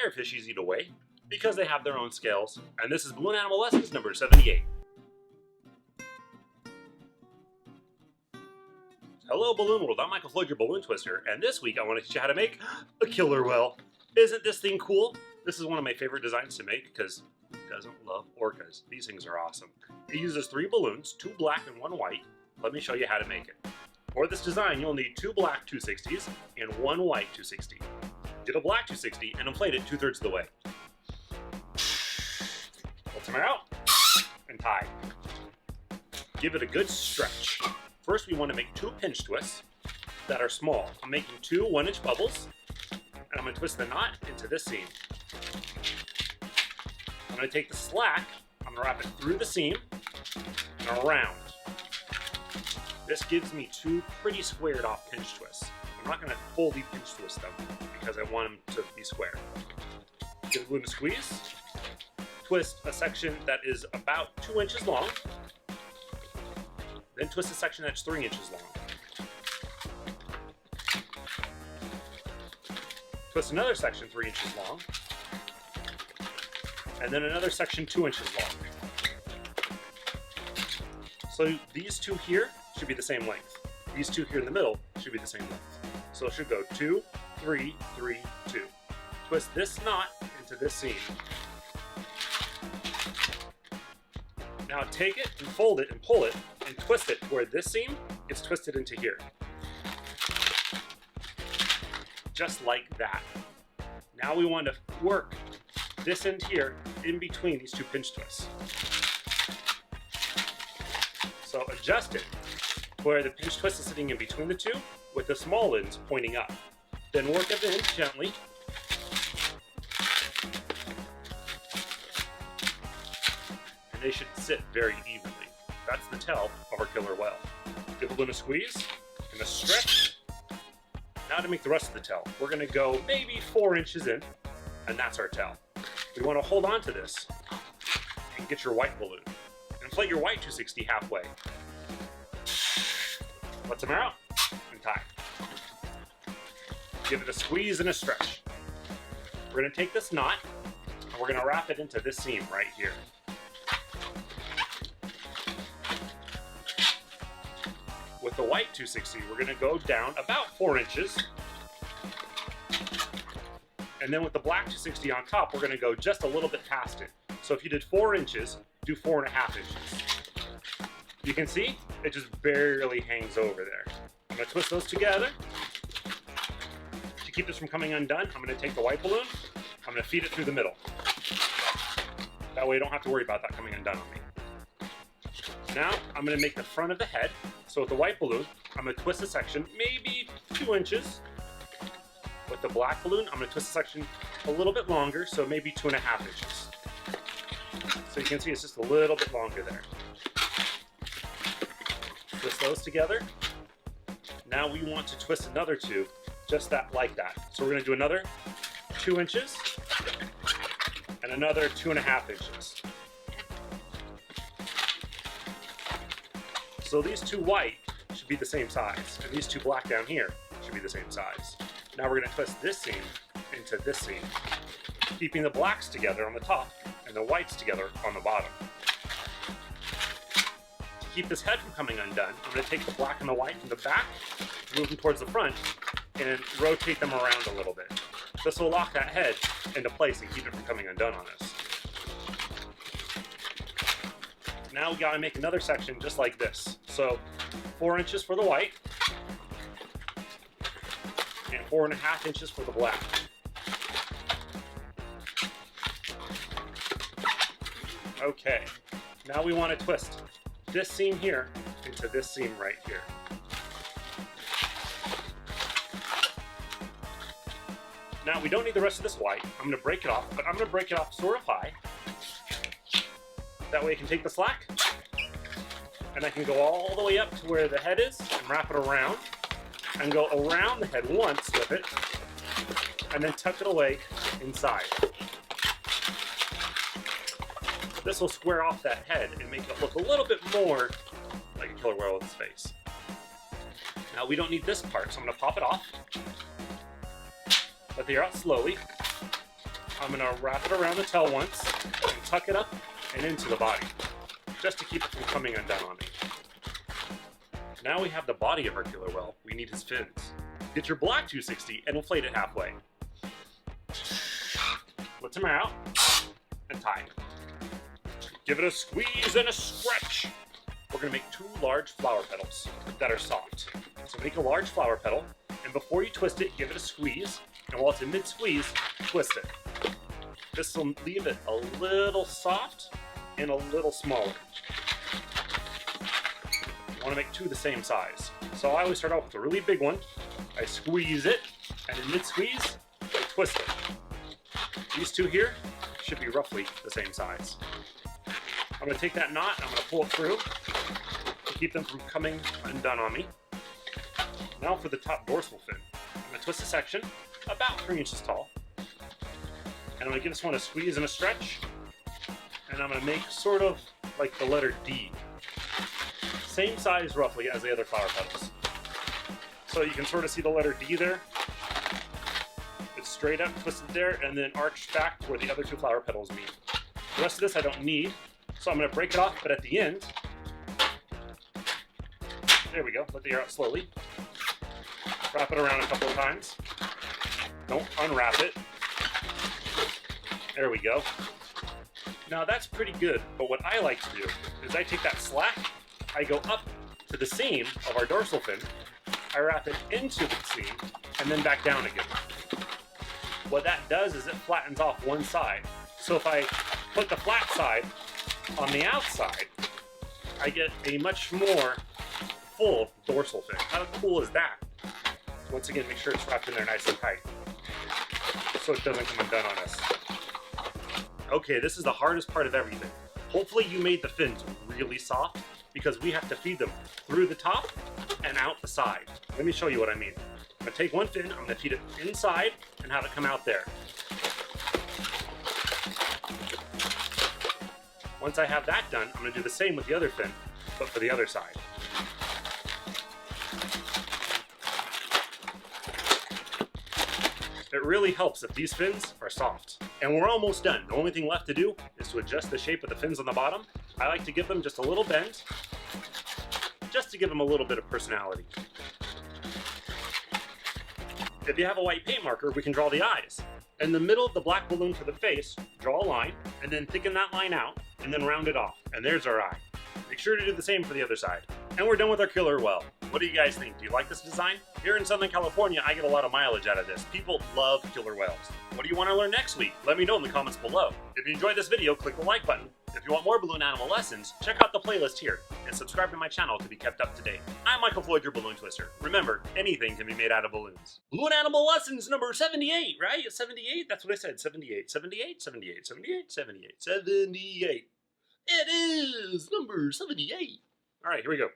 are fish easy to weigh? Because they have their own scales. And this is Balloon Animal Lessons number 78. Hello Balloon World, I'm Michael Floyd, your balloon twister, and this week I want to teach you how to make a killer whale. Isn't this thing cool? This is one of my favorite designs to make because who doesn't love orcas? These things are awesome. It uses 3 balloons, 2 black and 1 white. Let me show you how to make it. For this design, you'll need 2 black 260s and 1 white 260. Get a black 260 and inflate it 2/3 of the way. Pull some out and tie. Give it a good stretch. First, we want to make 2 pinch twists that are small. I'm making 2 1-inch bubbles, and I'm going to twist the knot into this seam. I'm going to take the slack, I'm going to wrap it through the seam and around. This gives me 2 pretty squared off pinch twists. I'm not going to fully pinch twist them because I want them to be square. Give the balloon a squeeze. Twist a section that is about 2 inches long. Then twist a section that's 3 inches long. Twist another section 3 inches long. And then another section 2 inches long. So these 2 here should be the same length. These 2 here in the middle should be the same length. So it should go 2, 3, 3, 2. Twist this knot into this seam. Now take it and fold it and pull it and twist it where this seam gets twisted into here. Just like that. Now we want to work this end here in between these 2 pinch twists. So adjust it where the pinch twist is sitting in between the 2 with the small ends pointing up. Then work at the end gently. And they should sit very evenly. That's the tail of our killer whale. Give the balloon a squeeze and a stretch. Now to make the rest of the tail, we're going to go maybe 4 inches in, and that's our tail. We want to hold on to this and get your white balloon. Inflate your white 260 halfway. Let them out and tie. Give it a squeeze and a stretch. We're going to take this knot and we're going to wrap it into this seam right here. With the white 260, we're going to go down about 4 inches. And then with the black 260 on top, we're going to go just a little bit past it. So if you did 4 inches, do 4.5 inches. You can see it just barely hangs over there. I'm going to twist those together. To keep this from coming undone, I'm going to take the white balloon, I'm going to feed it through the middle. That way I don't have to worry about that coming undone on me. Now I'm going to make the front of the head. So with the white balloon, I'm going to twist a section maybe 2 inches. With the black balloon, I'm going to twist a section a little bit longer, so maybe 2.5 inches. So you can see it's just a little bit longer there. Twist those together. Now we want to twist another 2, just like that. So we're going to do another 2 inches and another 2.5 inches. So these 2 white should be the same size, and these 2 black down here should be the same size. Now we're going to twist this seam into this seam, keeping the blacks together on the top and the whites together on the bottom. To keep this head from coming undone, I'm going to take the black and the white from the back, move them towards the front, and rotate them around a little bit. This will lock that head into place and keep it from coming undone on us. Now we got to make another section just like this. So 4 inches for the white, and 4.5 inches for the black. Okay, now we want to twist this seam here into this seam right here. Now we don't need the rest of this white. I'm going to break it off, but I'm going to break it off sort of high. That way I can take the slack, and I can go all the way up to where the head is and wrap it around, and go around the head once with it, and then tuck it away inside. This will square off that head and make it look a little bit more like a killer whale with its face. Now we don't need this part, so I'm going to pop it off. Let the air out slowly. I'm gonna wrap it around the tail once and tuck it up and into the body, just to keep it from coming undone on me. Now we have the body of our killer whale, we need his fins. Get your black 260 and inflate it halfway. Lift him out and tie him. Give it a squeeze and a stretch. We're gonna make 2 large flower petals that are soft. So make a large flower petal, and before you twist it, give it a squeeze, and while it's in mid-squeeze, twist it. This will leave it a little soft and a little smaller. You wanna make 2 the same size. So I always start out with a really big one, I squeeze it, and in mid-squeeze, I twist it. These 2 here should be roughly the same size. I'm gonna take that knot, I'm gonna pull it through to keep them from coming undone on me. Now for the top dorsal fin. I'm gonna twist a section about 3 inches tall. And I'm gonna give this one a squeeze and a stretch. And I'm gonna make sort of like the letter D. Same size roughly as the other flower petals. So you can sort of see the letter D there. It's straight up, twisted there, and then arched back to where the other 2 flower petals meet. The rest of this I don't need, so I'm gonna break it off, but at the end, there we go, let the air out slowly. Wrap it around a couple of times. Don't unwrap it. There we go. Now that's pretty good, but what I like to do is I take that slack, I go up to the seam of our dorsal fin, I wrap it into the seam, and then back down again. What that does is it flattens off one side. So if I put the flat side on the outside, I get a much more full dorsal fin. How cool is that? Once again, make sure it's wrapped in there nice and tight so it doesn't come undone on us. Okay, this is the hardest part of everything. Hopefully you made the fins really soft because we have to feed them through the top and out the side. Let me show you what I mean. I'm gonna take one fin, I'm gonna feed it inside and have it come out there. Once I have that done, I'm gonna do the same with the other fin, but for the other side. It really helps if these fins are soft. And we're almost done. The only thing left to do is to adjust the shape of the fins on the bottom. I like to give them just a little bend, just to give them a little bit of personality. If you have a white paint marker, we can draw the eyes. In the middle of the black balloon for the face, draw a line, and then thicken that line out, and then round it off. And there's our eye. Make sure to do the same for the other side. And we're done with our killer whale. What do you guys think? Do you like this design? Here in Southern California, I get a lot of mileage out of this. People love killer whales. What do you want to learn next week? Let me know in the comments below. If you enjoyed this video, click the like button. If you want more balloon animal lessons, check out the playlist here and subscribe to my channel to be kept up to date. I'm Michael Floyd, your balloon twister. Remember, anything can be made out of balloons. Balloon animal lessons number 78, right? 78? That's what I said. 78, 78, 78, 78, 78, 78. It is number 78. All right, here we go.